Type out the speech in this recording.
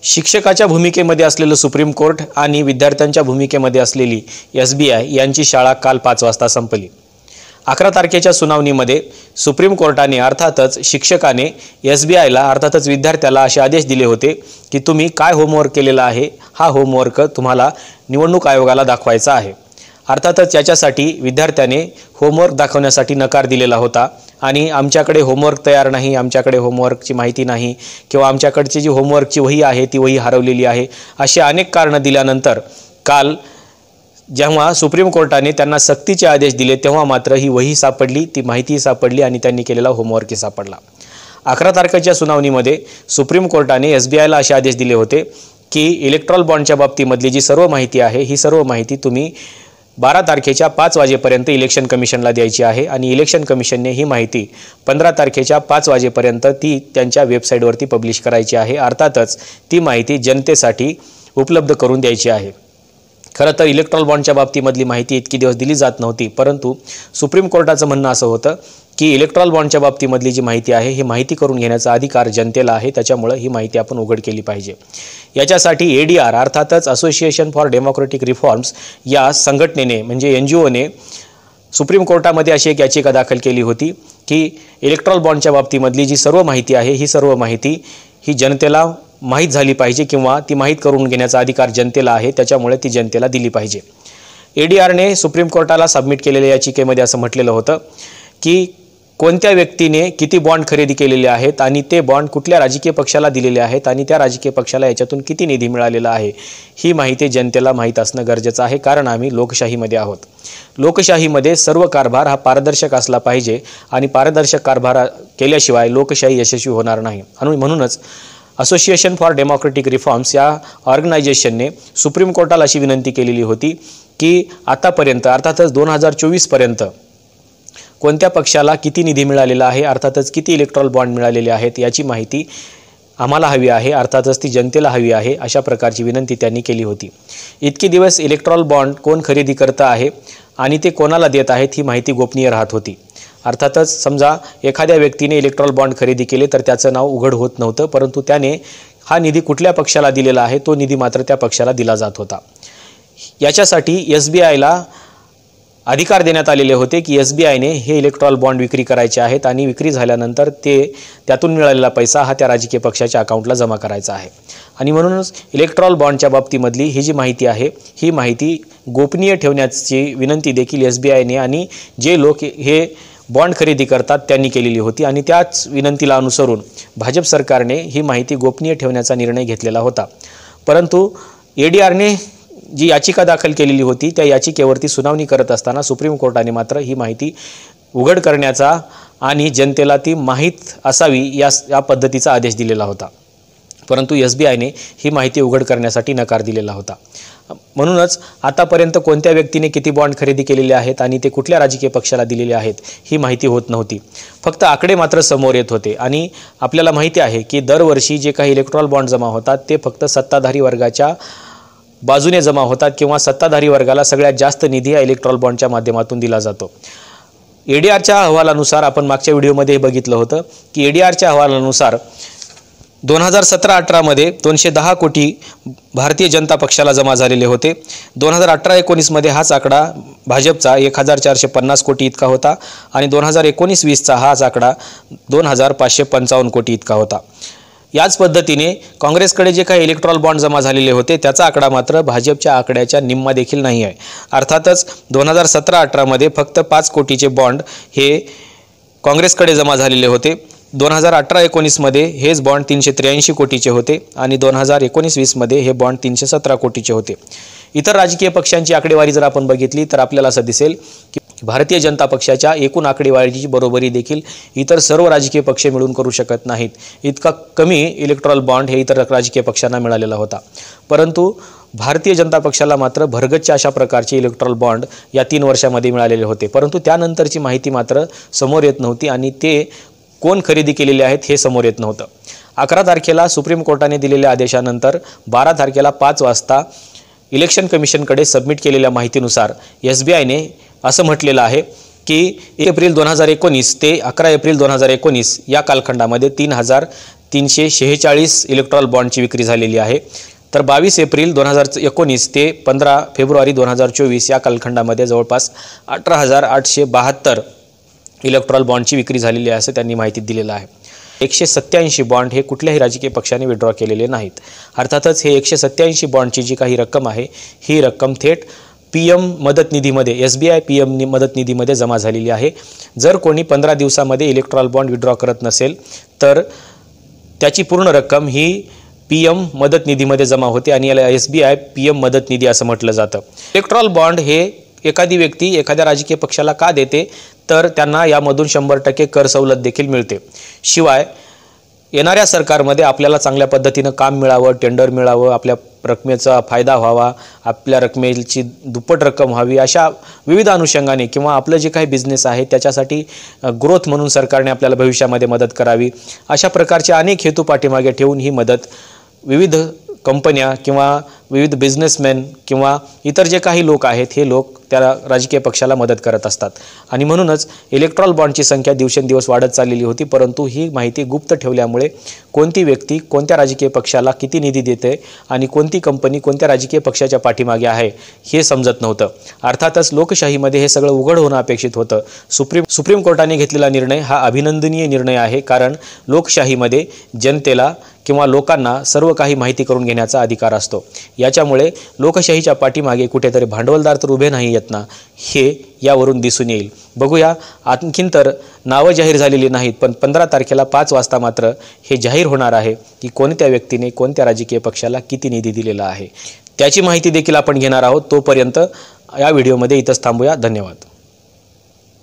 शिक्षकाच्या भूमिकेमध्ये असलेलं सुप्रीम कोर्ट आणि विद्यार्थ्यांच्या भूमिकेमध्ये असलेली SBI यांची शाळा काल 5 वाजता संपली। 11 तारखेच्या सुनावणीमध्ये सुप्रीम कोर्टाने अर्थातच शिक्षकाने SBIला अर्थातच विद्यार्थ्याला असे आदेश दिले होते की तुम्ही काय होमवर्क केलेला आहे, हा होमवर्क तुम्हाला निवडणूक आयोगाला दाखवायचा आहे। अर्थातच याच्यासाठी विद्यार्थ्याने होमवर्क दाखवण्यासाठी नकार दिलेला होता आणि आमच्याकडे होमवर्क तयार नाही, आमच्याकडे होमवर्कची माहिती नाही किंवा आमच्याकडची जी होमवर्कची वही आहे ती वही हरवलेली आहे, अशी अनेक कारणं दिल्यानंतर काल जेव्हा सुप्रीम कोर्टाने त्यांना सक्तीचे आदेश दिले तेव्हा मात्र ही वही सापडली, ती माहिती सापडली आणि त्यांनी केलेला होमवर्क सापडला। 11 तारखेच्या सुनावणीमध्ये सुप्रीम कोर्टाने SBIला असे आदेश दिले होते की इलेक्ट्रॉल बॉन्डच्या बाबतीमधली जी सर्व माहिती आहे ही सर्व माहिती तुम्ही 12 तारखेच्या 5 वाजेपर्यंत इलेक्शन कमिशनला द्यायची आहे आणि इलेक्शन कमिशनने ही माहिती 15 तारखेच्या 5 वाजेपर्यंत ती त्यांच्या वेबसाईटवरती पब्लिश करायची आहे। अर्थातच ती माहिती जनतेसाठी उपलब्ध करून द्यायची आहे। खरं तर इलेक्ट्रॉल बॉन्डच्या बाबतीमधली माहिती इतकी दिवस दिली जात नव्हती, परंतु सुप्रीम कोर्टाचं म्हणणं असं होतं की इलेक्ट्रॉल बॉन्डच्या बाबतीमधली जी माहिती आहे ही माहिती करून घेण्याचा अधिकार जनतेला आहे, त्याच्यामुळे ही माहिती आपण उघड केली पाहिजे। याच्यासाठी ADR अर्थातच असोसिएशन फॉर डेमोक्रेटिक रिफॉर्म्स या संघटनेने म्हणजे NGOने सुप्रीम कोर्टामध्ये अशी एक याचिका दाखल केली होती की इलेक्ट्रॉल बॉन्डच्या बाबतीमधली जी सर्व माहिती आहे ही सर्व माहिती ही जनतेला माहीत झाली पाहिजे किंवा ती माहीत करून घेण्याचा अधिकार जनतेला आहे, त्याच्यामुळे ती जनतेला दिली पाहिजे। ADRने सुप्रीम कोर्टाला सबमिट केलेल्या याचिकेमध्ये असं म्हटलेलं होतं की कोणत्या व्यक्तीने किती बॉन्ड खरेदी केलेले आहेत आणि ते बॉन्ड कुठल्या राजकीय पक्षाला दिलेले आहेत आणि त्या राजकीय पक्षाला याच्यातून किती निधी मिळालेला आहे ही माहिती जनतेला माहीत असणं गरजेचं आहे, कारण आम्ही लोकशाहीमध्ये आहोत। लोकशाहीमध्ये सर्व कारभार हा पारदर्शक असला पाहिजे आणि पारदर्शक कारभार केल्याशिवाय लोकशाही यशस्वी होणार नाही। म्हणूनच असोसिएशन फॉर डेमोक्रेटिक रिफॉर्म्स या ऑर्गनायझेशनने सुप्रीम कोर्टाला अशी विनंती केलेली होती की आतापर्यंत अर्थातच 2024 पर्यंत कोणत्या पक्षाला किती निधी मिळालेला आहे, अर्थातच किती इलेक्ट्रॉल बॉन्ड मिळालेले आहेत याची माहिती आम्हाला हवी आहे, अर्थातच ती जनतेला हवी आहे, अशा प्रकारची विनंती त्यांनी केली होती। इतके दिवस इलेक्ट्रॉल बॉन्ड कोण खरेदी करत आहे आणि ते कोणाला देत आहेत ही माहिती गोपनीय राहत होती। अर्थातच समजा एखाद्या व्यक्तीने इलेक्ट्रॉल बॉन्ड खरेदी केले तर त्याचं नाव उघड होत नव्हतं, परंतु त्याने हा निधी कुठल्या पक्षाला दिलेला आहे तो निधी मात्र त्या पक्षाला दिला जात होता। याच्यासाठी SBIला अधिकार देण्यात आलेले होते की SBIने हे इलेक्ट्रॉल बॉन्ड विक्री करायचे आहेत आणि विक्री झाल्यानंतर त्यातून मिळालेला पैसा हा त्या राजकीय पक्षाच्या अकाउंटला जमा करायचा आहे। आणि म्हणूनच इलेक्ट्रॉल बॉन्डच्या बाबतीमधली ही जी माहिती आहे ही माहिती गोपनीय ठेवण्याची विनंती देखील SBIने आणि जे लोक हे बॉन्ड खरेदी करतात त्यांनी केलेली होती आणि त्याच विनंतीला अनुसरून भाजप सरकारने ही माहिती गोपनीय ठेवण्याचा निर्णय घेतलेला होता। परंतु ADRने जी याचिका दाखल केलेली होती त्या याचिकेवरती सुनावणी करत असताना सुप्रीम कोर्टाने मात्र ही माहिती उघड करण्याचा आणि जनतेला ती माहीत असावी या पद्धतीचा आदेश दिलेला होता, परंतु SBIने ही माहिती उघड करण्यासाठी नकार दिलेला होता। म्हणूनच आतापर्यंत कोणत्या व्यक्तीने किती बॉन्ड खरेदी केलेले आहेत आणि ते कुठल्या राजकीय पक्षाला दिलेले आहेत ही माहिती होत नव्हती, फक्त आकडे मात्र समोर येत होते। आणि आपल्याला माहिती आहे की दरवर्षी जे काही इलेक्ट्रॉल बॉन्ड जमा होतात ते फक्त सत्ताधारी वर्गाच्या बाजूने जमा होतात किंवा सत्ताधारी वर्गाला सगळ्यात जास्त निधी या इलेक्ट्रॉल बॉन्डच्या माध्यमातून दिला जातो। ADRच्या अहवालानुसार आपण मागच्या व्हिडिओमध्ये बघितलं होतं की ADRच्या अहवालानुसार 2017-18 मध्ये 210 कोटी भारतीय जनता पक्षाला जमा झालेले होते। 2018-19 मध्ये हाच आकडा भाजपचा 1450 कोटी इतका होता आणि 2019-20चा हाच आकडा 2555 कोटी इतका होता। याच पद्धतीने काँग्रेसकडे जे काही इलेक्ट्रॉल बॉन्ड जमा झालेले होते त्याचा आकडा मात्र भाजपच्या आकड्याच्या निम्मा देखील नाही आहे। अर्थातच 2017-18 मध्ये फक्त 5 कोटीचे बॉन्ड हे काँग्रेसकडे जमा झालेले होते। 2018-19 मध्ये हेच बॉन्ड 383 कोटीचे होते आणि 2019-20 मध्ये हे बॉन्ड 317 कोटीचे होते। इतर राजकीय पक्षांची आकडेवारी जर आपण बघितली तर आपल्याला असं दिसेल की भारतीय जनता पक्षाच्या एकूण आकडेवारीची बरोबरी देखील इतर सर्व राजकीय पक्ष मिळून करू शकत नाहीत। इतका कमी इलेक्ट्रॉल बॉन्ड हे इतर राजकीय पक्षांना मिळालेला होता, परंतु भारतीय जनता पक्षाला मात्र भरगच्च अशा प्रकारचे इलेक्ट्रॉल बॉन्ड या 3 वर्षांमध्ये मिळालेले होते, परंतु त्यानंतरची माहिती मात्र समोर येत नव्हती आणि ते कोण खरेदी केलेले आहेत हे समोर येत नव्हतं। 11 तारखेला सुप्रीम कोर्टाने दिलेल्या आदेशानंतर 12 तारखेला 5 वाजता इलेक्शन कमिशनकडे सबमिट केलेल्या माहितीनुसार SBIने असं म्हटलेलं आहे की 1 एप्रिल 2019 ते 11 एप्रिल 2019 या कालखंडामध्ये 346 इलेक्ट्रॉल बॉन्डची विक्री झालेली आहे। तर 22 एप्रिल 2019 ते 15 फेब्रुवारी 2024 या कालखंडामध्ये जवळपास 18,872 इलेक्ट्रॉल बॉन्डची विक्री झालेली आहे असं त्यांनी माहिती दिलेलं आहे। 187 बॉन्ड हे कुठल्याही राजकीय पक्षाने विड्रॉ केलेले नाहीत। अर्थातच हे 187 बॉन्डची जी काही रक्कम आहे ही रक्कम थेट PM मदत निधीमध्ये SBI PM मदत निधीमध्ये जमा झालेली आहे। जर कोणी 15 दिवसामध्ये इलेक्ट्रॉल बॉन्ड विड्रॉ करत नसेल तर त्याची पूर्ण रक्कम ही PM मदत निधीमध्ये जमा होते आणि याला SBI PM मदत निधी असं म्हटलं जातं। इलेक्ट्रॉल बॉन्ड हे एखादी व्यक्ती एखाद्या राजकीय पक्षाला का देते तर त्यांना यामधून 100% कर सवलत देखील मिळते। शिवाय येणाऱ्या सरकारमध्ये आपल्याला चांगल्या पद्धतीनं काम मिळावं, टेंडर मिळावं, आपल्या रकमेचा फायदा व्हावा, आपल्या रकमेची दुप्पट रक्कम व्हावी, अशा विविध अनुषंगाने किंवा आपलं जे काही बिझनेस आहे त्याच्यासाठी ग्रोथ म्हणून सरकारने आपल्याला भविष्यामध्ये मदत करावी, अशा प्रकारचे अनेक हेतू पाठीमागे ठेवून ही मदत विविध कंपन्या किंवा विविध बिझनेसमॅन किंवा इतर जे काही लोक आहेत हे लोक त्या राजकीय पक्षाला मदत करत असतात। आणि म्हणूनच इलेक्ट्रॉल बॉन्डची संख्या दिवसेंदिवस वाढत चाललेली होती, परंतु ही माहिती गुप्त ठेवल्यामुळे कोणती व्यक्ती कोणत्या राजकीय पक्षाला किती निधी देते आणि कोणती कंपनी कोणत्या राजकीय पक्षाच्या पाठीमागे आहे हे समजत नव्हतं। अर्थातच लोकशाहीमध्ये हे सगळं उघड होणं अपेक्षित होतं। सुप्रीम कोर्टाने घेतलेला निर्णय हा अभिनंदनीय निर्णय आहे, कारण लोकशाहीमध्ये जनतेला किंवा लोकांना सर्व काही माहिती करून घेण्याचा अधिकार असतो। याच्यामुळे लोकशाहीच्या पाठीमागे कुठेतरी भांडवलदार तर उभे नाही येत ना, हे यावरून दिसून येईल। बघूया, आणखीन तर नावं जाहीर झालेली नाहीत, पण 15 तारखेला 5 वाजता मात्र हे जाहीर होणार आहे की कोणत्या व्यक्तीने कोणत्या राजकीय पक्षाला किती निधी दिलेला आहे। त्याची माहिती देखील आपण घेणार आहोत। तोपर्यंत या व्हिडिओमध्ये इथंच थांबूया। धन्यवाद।